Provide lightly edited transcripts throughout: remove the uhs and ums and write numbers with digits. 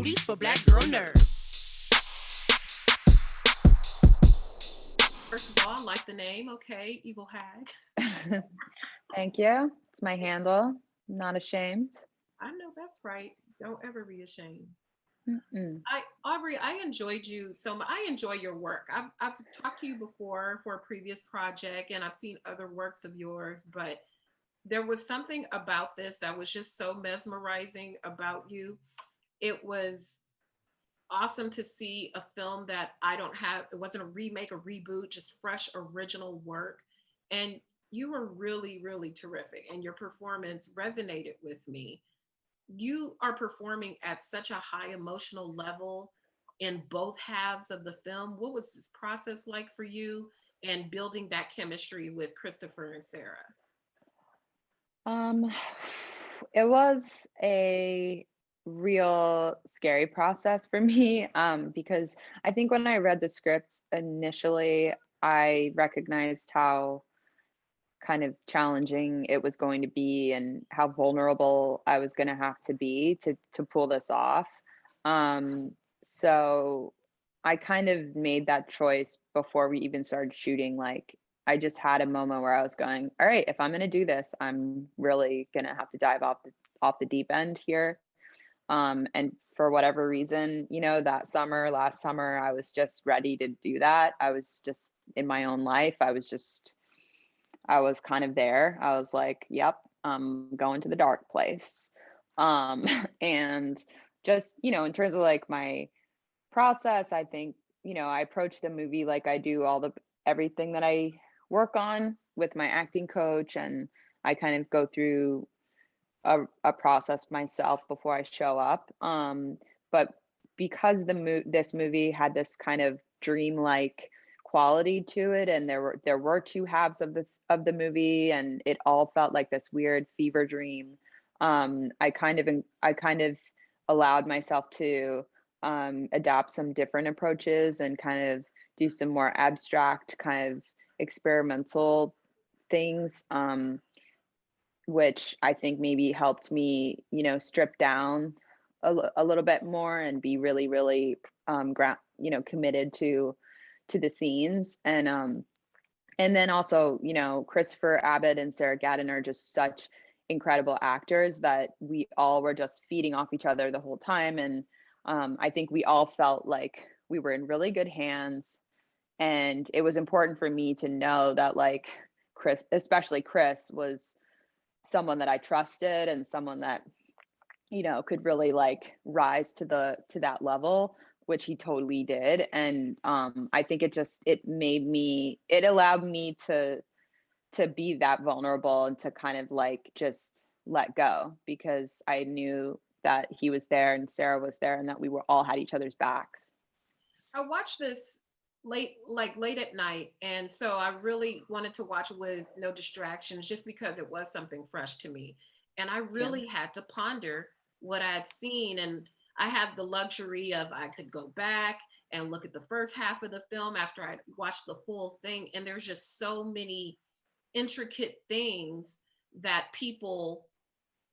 booties for black girl nerds. First of all, I like the name. Okay, Evil Hag. Thank you. It's my handle. Not ashamed. I know that's right. Don't ever be ashamed. Mm-mm. Aubrey, I enjoyed you so much. I enjoy your work. I've talked to you before for a previous project, and I've seen other works of yours, but there was something about this that was just so mesmerizing about you. It was awesome to see a film that I don't have. It wasn't a remake or reboot, just fresh original work. And you were really, really terrific, and your performance resonated with me. You are performing at such a high emotional level in both halves of the film. What was this process like for you and building that chemistry with Christopher and Sarah? Um, it was a real scary process for me, because I think when I read the script initially, I recognized how kind of challenging it was going to be and how vulnerable I was going to have to be to pull this off. Um, so I kind of made that choice before we even started shooting. Like I just had a moment where I was going, all right, if I'm going to do this, I'm really going to have to dive off the deep end here. And for whatever reason, that summer, last summer, I was just ready to do that. I was just in my own life. I was kind of there. I was like, yep, I'm going to the dark place. And just, in terms of like my process, I think, I approach the movie like I do everything that I work on with my acting coach. And I kind of go through a process myself before I show up. But because this movie had this kind of dreamlike quality to it, and there were two halves of the movie, and it all felt like this weird fever dream. I kind of allowed myself to adapt some different approaches and kind of do some more abstract kind of experimental things. Which I think maybe helped me, strip down a little bit more and be really, really committed to the scenes. And then also, Christopher Abbott and Sarah Gadon are just such incredible actors that we all were just feeding off each other the whole time. And I think we all felt like we were in really good hands. And it was important for me to know that like especially Chris was someone that I trusted and someone that could really like rise to that level, which he totally did. And I think it allowed me to be that vulnerable and to kind of like just let go, because I knew that he was there and Sarah was there and that we were all had each other's backs. I watched this late at night, and so I really wanted to watch it with no distractions just because it was something fresh to me. And I Yeah. really had to ponder what I had seen, and I have the luxury of I could go back and look at the first half of the film after I watched the full thing, and there's just so many intricate things that people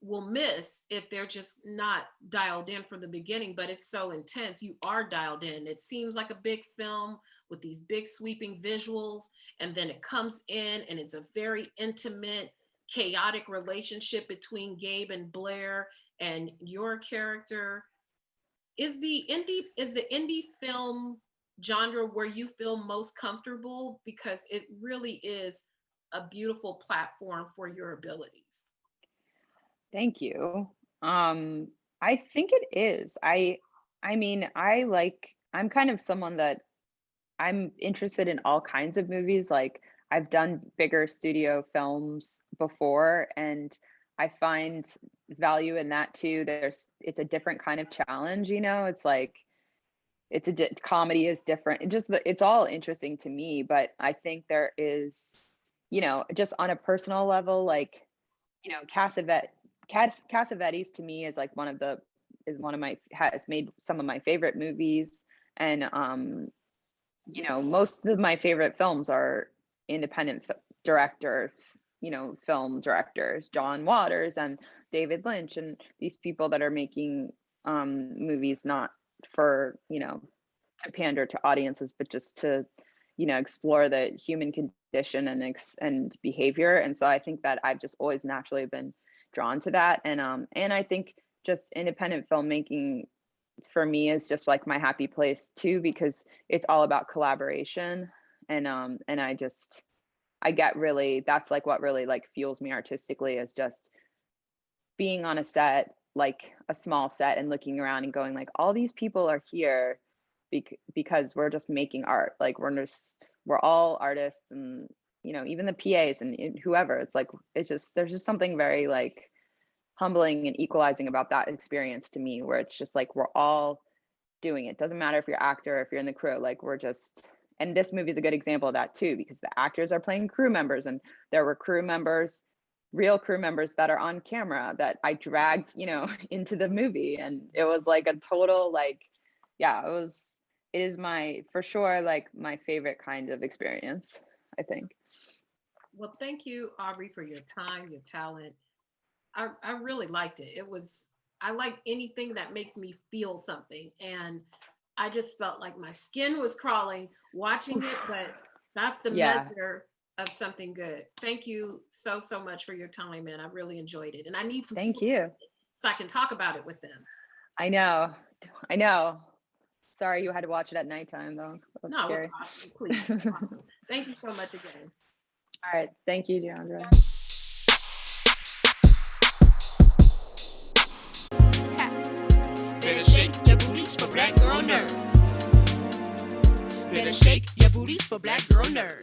will miss if they're just not dialed in from the beginning. But it's so intense. You are dialed in. It seems like a big film with these big sweeping visuals, and then it comes in and it's a very intimate, chaotic relationship between Gabe and Blair and your character. Is the indie film genre where you feel most comfortable, because it really is a beautiful platform for your abilities? Thank you. Um, I think it is. I mean, I'm kind of someone that I'm interested in all kinds of movies. Like I've done bigger studio films before and I find value in that too. It's a different kind of challenge, It's like comedy is different. It's all interesting to me, but I think there is, just on a personal level, like, Cassavetes to me is like one of my has made some of my favorite movies. And most of my favorite films are independent director, film directors, John Waters and David Lynch, and these people that are making movies, not for, to pander to audiences, but just to, explore the human condition and behavior. And so I think that I've just always naturally been drawn to that. And I think just independent filmmaking for me is just like my happy place too, because it's all about collaboration. And I get really, that's like what really like fuels me artistically, is just being on a set, like a small set, and looking around and going like, all these people are here because we're just making art. Like we're all artists, and even the PAs and whoever. It's like, there's just something very like humbling and equalizing about that experience to me, where it's just like we're all doing it. Doesn't matter if you're actor or if you're in the crew, like we're just. And this movie is a good example of that too, because the actors are playing crew members, and there were real crew members that are on camera that I dragged, into the movie. And it was like a total, like, yeah, it is for sure, like my favorite kind of experience, I think. Well, thank you, Aubrey, for your time, your talent. I really liked it. I like anything that makes me feel something. And I just felt like my skin was crawling watching it, but that's the Yeah. measure of something good. Thank you so, so much for your time, man. I really enjoyed it. And I need some Thank people you. so I can talk about it with them. I know. Sorry you had to watch it at nighttime though. That's No, scary. it's awesome. Please. It's awesome. Thank you so much again. All right. Thank you, Jeandra. Better shake your booties for black girl nerds. Better shake your booties for black girl nerds.